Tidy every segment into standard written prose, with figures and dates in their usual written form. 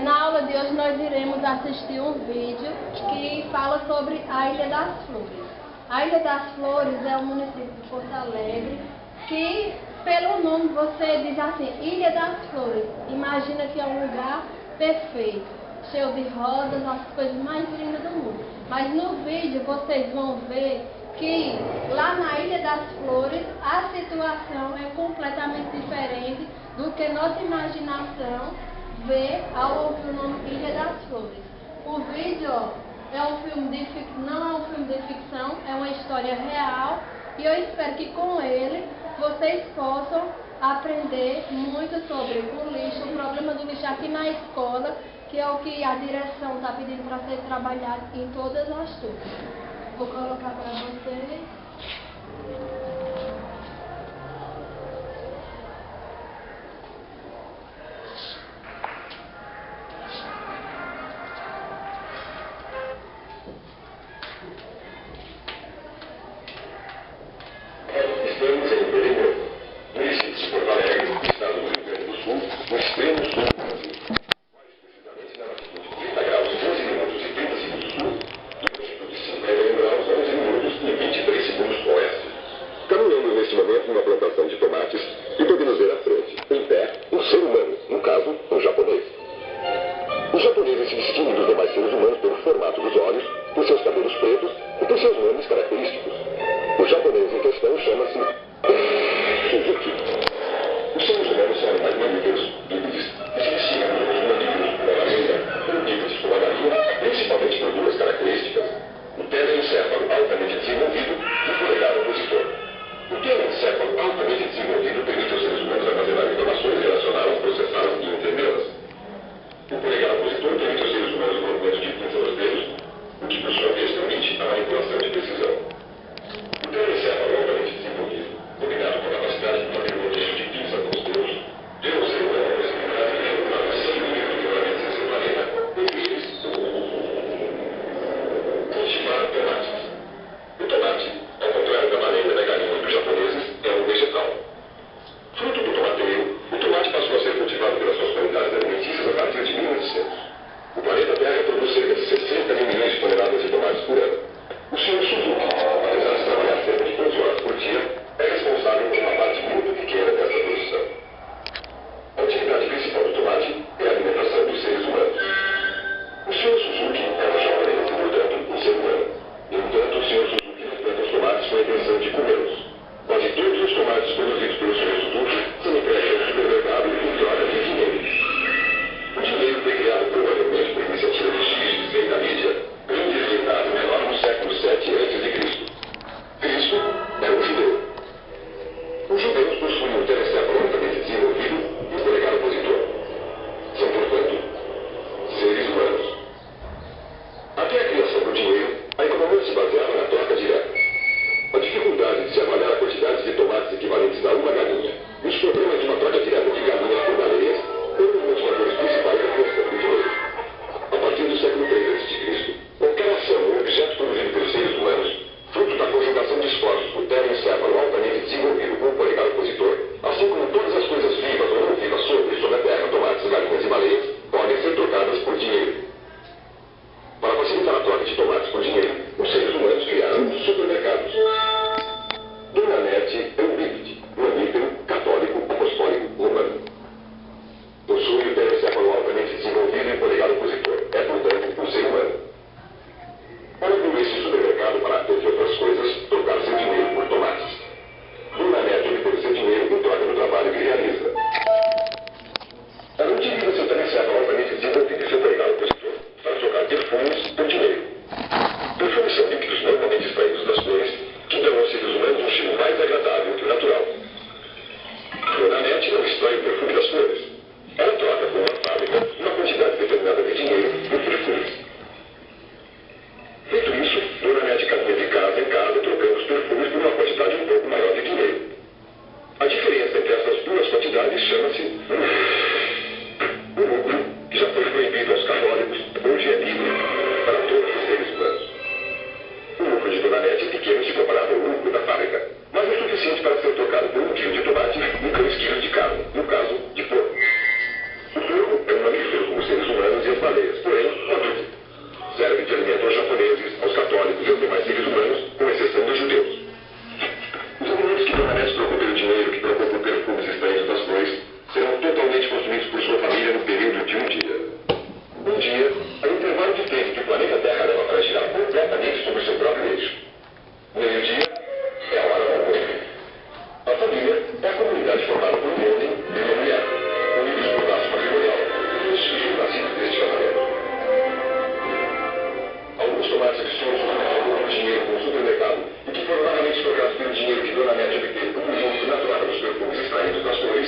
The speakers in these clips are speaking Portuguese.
Na aula de hoje nós iremos assistir um vídeo que fala sobre a Ilha das Flores. A Ilha das Flores é um município de Porto Alegre que, pelo nome, você diz assim, Ilha das Flores. Imagina que é um lugar perfeito, cheio de rosas, as coisas mais lindas do mundo. Mas no vídeo vocês vão ver que lá na Ilha das Flores a situação é completamente diferente do que nossa imaginação vê ao ouvir o nome Ilha das Flores. O vídeo é um filme não é um filme de ficção, é uma história real e eu espero que com ele vocês possam aprender muito sobre o lixo, o problema do lixo aqui na escola, que é o que a direção está pedindo para ser trabalhado em todas as turmas. Vou colocar para vocês. Estamos em Pereira, município de Porto Alegre, estado do Rio Grande do Sul, no extremo sul do Brasil. Mais precisamente na latitude 30 graus 11 minutos e 30 segundos sul, e na latitude 51 graus 11 minutos e 23 segundos oeste. Caminhamos neste momento numa plantação de tomates e podemos ver à frente, em pé, um ser humano, no caso, um japonês. Os japoneses se distinguem dos demais seres humanos pelo formato dos olhos, por seus cabelos pretos e por seus nomes característicos. O japonês em questão chama-se Suzuki. Os seres humanos são animais mamíferos livres e se distinguem dos mamíferos por baleia, pelo nível de escovadaria, principalmente por duas características: o telencéfalo altamente desenvolvido e o polegar opositor. O telencéfalo altamente desenvolvido permite aos seres humanos armazenar informações, relacioná-las, processá-las e entendê-las. O polegar opositor permite aos seres humanos o movimento de pinça dos dedos, o que por sua vez permite a manipulação de precisão. O telencéfalo altamente desenvolvido, combinado com a capacidade de fazer o roteiro de pinça com os dedos, deu ao ser humano a possibilidade de regular os 100 mil equipamentos em seu planeta, entre eles cultivar tomates. O tomate, ao contrário da baleia, da galinha e dos japoneses, é um vegetal. Fruto do tomateiro, o tomate passou a ser cultivado pelas suas qualidades alimentícias a partir de 1800. O planeta Terra produz cerca de 60 mil milhões de toneladas de tomates por ano. O Sr. Suzuki, apesar de trabalhar cerca de 12 horas por dia, é responsável por uma parte muito pequena dessa produção. A atividade principal do tomate é a alimentação dos seres humanos. O Sr. Suzuki é um japonês e, portanto, um ser humano. No entanto, o Sr. Suzuki não planta os tomates com a intenção de comê-los. Quase todos os tomates produzidos pelo Sr. Suzuki são entregues ao supermercado em troca de dinheiro. O dinheiro foi criado provavelmente por iniciativa dos X e da mídia, grande reino menor no século VII a.C. Cristo era um judeu. Os judeus possuem um telencéfalo altamente desenvolvido e um polegar opositor. São, portanto, seres humanos. Até a criação do dinheiro, a economia se baseava na troca direta. A dificuldade de se avaliar a quantidade de tomates equivalentes a uma galinha e os problemas de uma troca direta de galinhas por baleias foram um dos fatores principais da criação do dinheiro. A partir do século III a.C., qualquer ação ou objeto produzido pelos seres humanos, fruto da conjugação de esforços do telencéfalo altamente desenvolvido com o polegar opositor, assim como todas as coisas vivas ou não vivas sobre a terra, tomates, galinhas e baleias, podem ser trocadas por dinheiro. Para facilitar a troca de tomates por dinheiro, os seres humanos criaram supermercados. Dona Nete é um bípede, mamífero, católico, apostólico, humano. Possui o telencéfalo altamente desenvolvido e polegar opositor. É, portanto, um ser humano. Ela abriu esse supermercado para, entre outras coisas, trocar seu dinheiro por tomates. Dona Nete obteve seu dinheiro em troca do trabalho que realiza. Ela utiliza seu telencéfalo altamente desenvolvido e seu polegar opositor para trocar perfumes por dinheiro. Perfumes são líquidos normalmente extraídos das flores que dão aos seres humanos um cheiro mais agradável que o natural. Dona Nete não extrai o perfume das flores. Ela troca com uma fábrica uma quantidade determinada de dinheiro por perfumes. Feito isso, Dona Nete caminha de casa em casa trocando os perfumes por uma quantidade um pouco maior de dinheiro. A diferença entre essas duas quantidades chama-se o lucro, que já foi proibido aos católicos, hoje é livre para todos os seres humanos. O lucro de Dona Nete é pequeno se comparado ao lucro da fábrica, mas é suficiente para ser trocado por 1 quilo de tomate e 2 quilos de carne, no caso de porco. O porco é um relacionamentos trocou pelo dinheiro que trocou por perfumes extraídos das flores serão totalmente consumidos por sua família no período de um dia. Um dia é o intervalo de tempo que o planeta Terra leva para girar completamente sobre o seu próprio eixo. Meio-dia é a hora do almoço. A família é a comunidade formada por um homem e uma mulher, unidos por laço matrimonial, os filhos nascidos deste casamento. Alguns tomates absurdos que trocam dinheiro com o supermercado e que foram largamente trocados pelo dinheiro que Dona Média obteve como uso natural dos perfumes extraídos das flores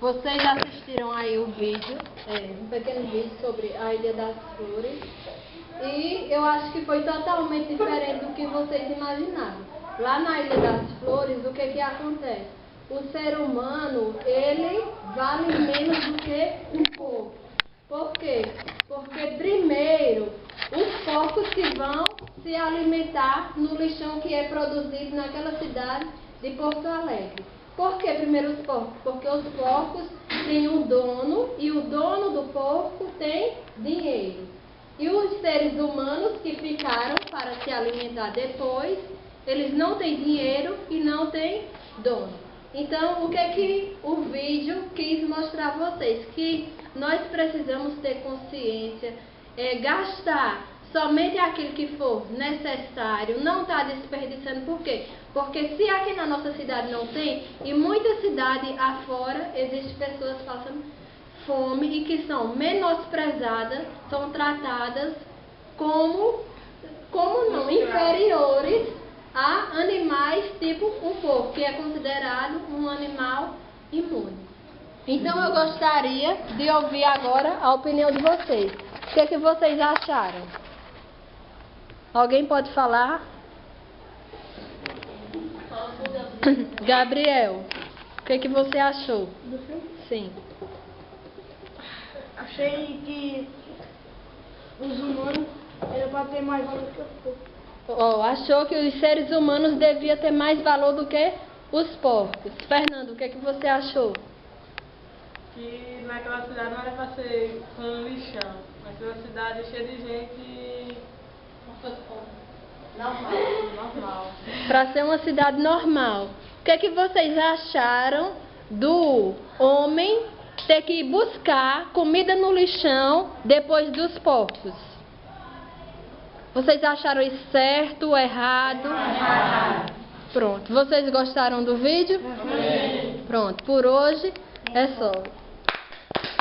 vocês assistiram aí o vídeo, um pequeno vídeo sobre a Ilha das Flores. E eu acho que foi totalmente diferente do que vocês imaginaram. Lá na Ilha das Flores, o que acontece? O ser humano, ele vale menos do que um porco. Por quê? Porque primeiro, os porcos que vão se alimentar no lixão que é produzido naquela cidade de Porto Alegre. Por que primeiro os porcos? Porque os porcos têm um dono e o dono do porco tem dinheiro. E os seres humanos que ficaram para se alimentar depois, eles não têm dinheiro e não têm dono. Então, o que o vídeo quis mostrar a vocês? Que nós precisamos ter consciência, gastar somente aquilo que for necessário, não estar desperdiçando. Por quê? Porque se aqui na nossa cidade não tem, e muita cidade afora, existem pessoas passando fome e que são menosprezadas, são tratadas como não, inferiores a animais tipo um porco, que é considerado um animal imune. Então eu gostaria de ouvir agora a opinião de vocês. O que vocês acharam? Alguém pode falar? Gabriel, o que você achou? Do filme? Sim. Achei que os humanos eram para ter mais valor que os porcos. Achou que os seres humanos deviam ter mais valor do que os porcos. Fernando, o que você achou? Que naquela cidade não era para ser com um lixão, mas uma cidade cheia de gente normal. Para ser uma cidade normal. O que vocês acharam do homem ter que buscar comida no lixão depois dos porcos? Vocês acharam isso certo ou errado? Pronto. Vocês gostaram do vídeo? Pronto. Por hoje é só.